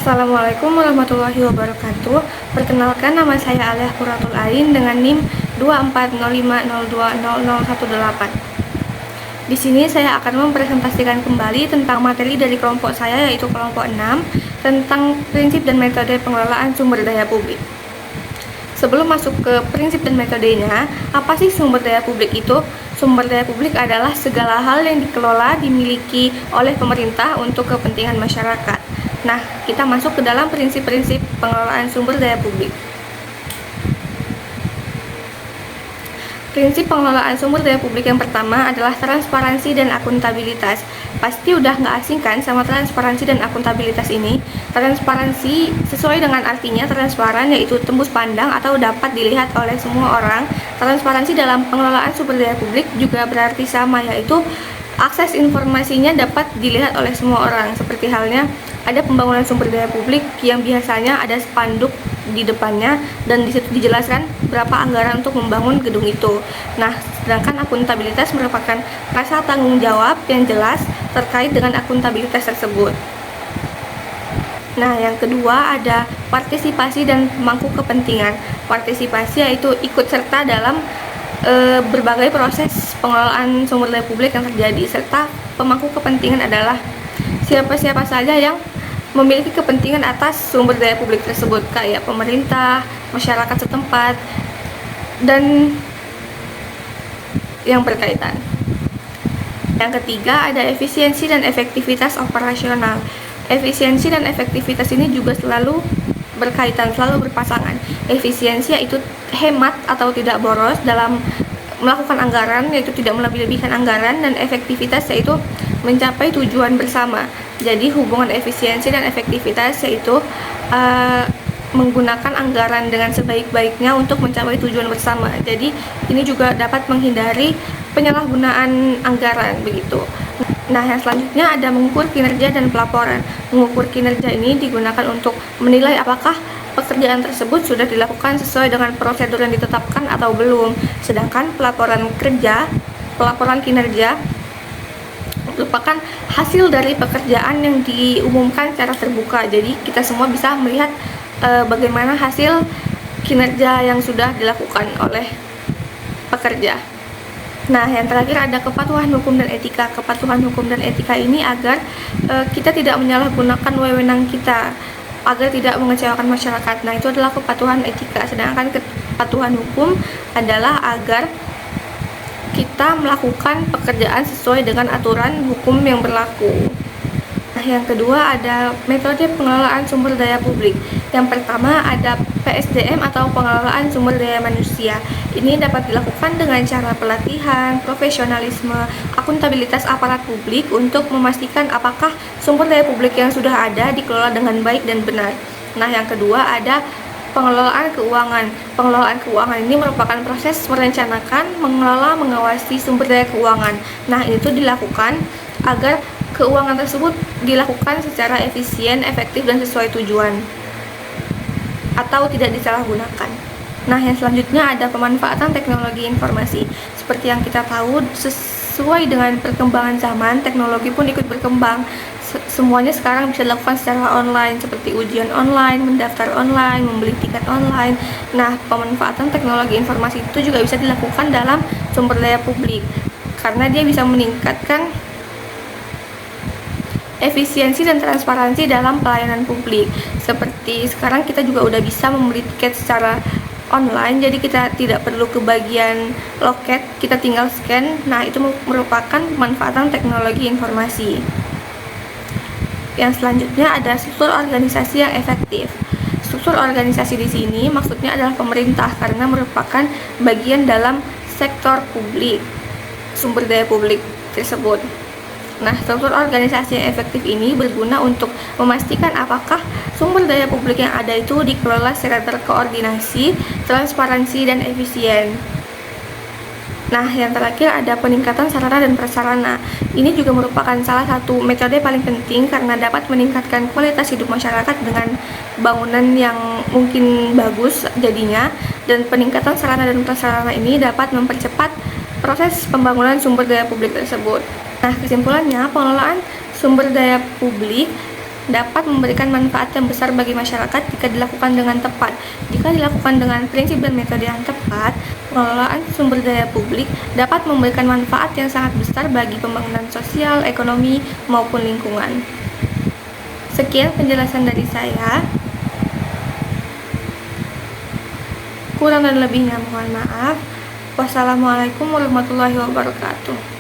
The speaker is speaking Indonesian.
Assalamualaikum warahmatullahi wabarakatuh. Perkenalkan, nama saya Alia Quratul Ain dengan NIM 2405020018. Di sini saya akan mempresentasikan kembali tentang materi dari kelompok saya, yaitu kelompok 6, tentang prinsip dan metode pengelolaan sumber daya publik. Sebelum masuk ke prinsip dan metodenya, apa sih sumber daya publik itu? Sumber daya publik adalah segala hal yang dikelola, dimiliki oleh pemerintah untuk kepentingan masyarakat. Nah, kita masuk ke dalam prinsip-prinsip pengelolaan sumber daya publik. Prinsip pengelolaan sumber daya publik yang pertama adalah transparansi dan akuntabilitas. Pasti udah nggak asing kan sama transparansi dan akuntabilitas ini? Transparansi sesuai dengan artinya transparan, yaitu tembus pandang atau dapat dilihat oleh semua orang. Transparansi dalam pengelolaan sumber daya publik juga berarti sama, yaitu akses informasinya dapat dilihat oleh semua orang. Seperti halnya ada pembangunan sumber daya publik yang biasanya ada spanduk di depannya dan di situ dijelaskan berapa anggaran untuk membangun gedung itu. Nah, sedangkan akuntabilitas merupakan rasa tanggung jawab yang jelas terkait dengan akuntabilitas tersebut. Nah, yang kedua ada partisipasi dan pemangku kepentingan. Partisipasi yaitu ikut serta dalam berbagai proses pengelolaan sumber daya publik yang terjadi, serta pemangku kepentingan adalah siapa-siapa saja yang memiliki kepentingan atas sumber daya publik tersebut, kayak pemerintah, masyarakat setempat, dan yang berkaitan. Yang ketiga ada efisiensi dan efektivitas operasional. Efisiensi dan efektivitas ini juga selalu berkaitan, selalu berpasangan. Efisiensi yaitu hemat atau tidak boros dalam melakukan anggaran, yaitu tidak melebih-lebihkan anggaran, dan efektivitas yaitu mencapai tujuan bersama. Jadi hubungan efisiensi dan efektivitas yaitu menggunakan anggaran dengan sebaik-baiknya untuk mencapai tujuan bersama. Jadi ini juga dapat menghindari penyalahgunaan anggaran begitu. Nah, yang selanjutnya ada mengukur kinerja dan pelaporan. Mengukur kinerja ini digunakan untuk menilai apakah pekerjaan tersebut sudah dilakukan sesuai dengan prosedur yang ditetapkan atau belum. Sedangkan pelaporan kinerja merupakan hasil dari pekerjaan yang diumumkan secara terbuka. Jadi kita semua bisa melihat bagaimana hasil kinerja yang sudah dilakukan oleh pekerja. Nah, yang terakhir ada kepatuhan hukum dan etika. Kepatuhan hukum dan etika ini agar kita tidak menyalahgunakan wewenang kita, agar tidak mengecewakan masyarakat. Nah, itu adalah kepatuhan etika. Sedangkan kepatuhan hukum adalah agar kita melakukan pekerjaan sesuai dengan aturan hukum yang berlaku. Nah, yang kedua ada metode pengelolaan sumber daya publik. Yang pertama ada PSDM atau pengelolaan sumber daya manusia. Ini dapat dilakukan dengan cara pelatihan, profesionalisme, akuntabilitas aparat publik untuk memastikan apakah sumber daya publik yang sudah ada dikelola dengan baik dan benar. Nah, yang kedua ada pengelolaan keuangan. Pengelolaan keuangan ini merupakan proses merencanakan, mengelola, mengawasi sumber daya keuangan. Nah, itu dilakukan agar keuangan tersebut dilakukan secara efisien, efektif, dan sesuai tujuan, atau tidak disalahgunakan. Nah, yang selanjutnya ada pemanfaatan teknologi informasi. Seperti yang kita tahu, sesuai dengan perkembangan zaman, teknologi pun ikut berkembang. Semuanya sekarang bisa dilakukan secara online, seperti ujian online, mendaftar online, membeli tiket online. Nah, pemanfaatan teknologi informasi itu juga bisa dilakukan dalam sumber daya publik, karena dia bisa meningkatkan efisiensi dan transparansi dalam pelayanan publik. Seperti sekarang kita juga udah bisa membeli tiket secara online, jadi kita tidak perlu ke bagian loket, kita tinggal scan. Nah, itu merupakan pemanfaatan teknologi informasi. Yang selanjutnya ada struktur organisasi yang efektif. Struktur organisasi di sini maksudnya adalah pemerintah, karena merupakan bagian dalam sektor publik, sumber daya publik tersebut. Nah, struktur organisasi yang efektif ini berguna untuk memastikan apakah sumber daya publik yang ada itu dikelola secara terkoordinasi, transparansi, dan efisien. Nah, yang terakhir ada peningkatan sarana dan prasarana. Ini juga merupakan salah satu metode paling penting karena dapat meningkatkan kualitas hidup masyarakat dengan bangunan yang mungkin bagus jadinya, dan peningkatan sarana dan prasarana ini dapat mempercepat proses pembangunan sumber daya publik tersebut. Nah, kesimpulannya, pengelolaan sumber daya publik dapat memberikan manfaat yang besar bagi masyarakat jika dilakukan dengan tepat. Jika dilakukan dengan prinsip dan metode yang tepat, pengelolaan sumber daya publik dapat memberikan manfaat yang sangat besar bagi pembangunan sosial, ekonomi, maupun lingkungan. Sekian penjelasan dari saya. Kurang dan lebihnya mohon maaf. Wassalamualaikum warahmatullahi wabarakatuh.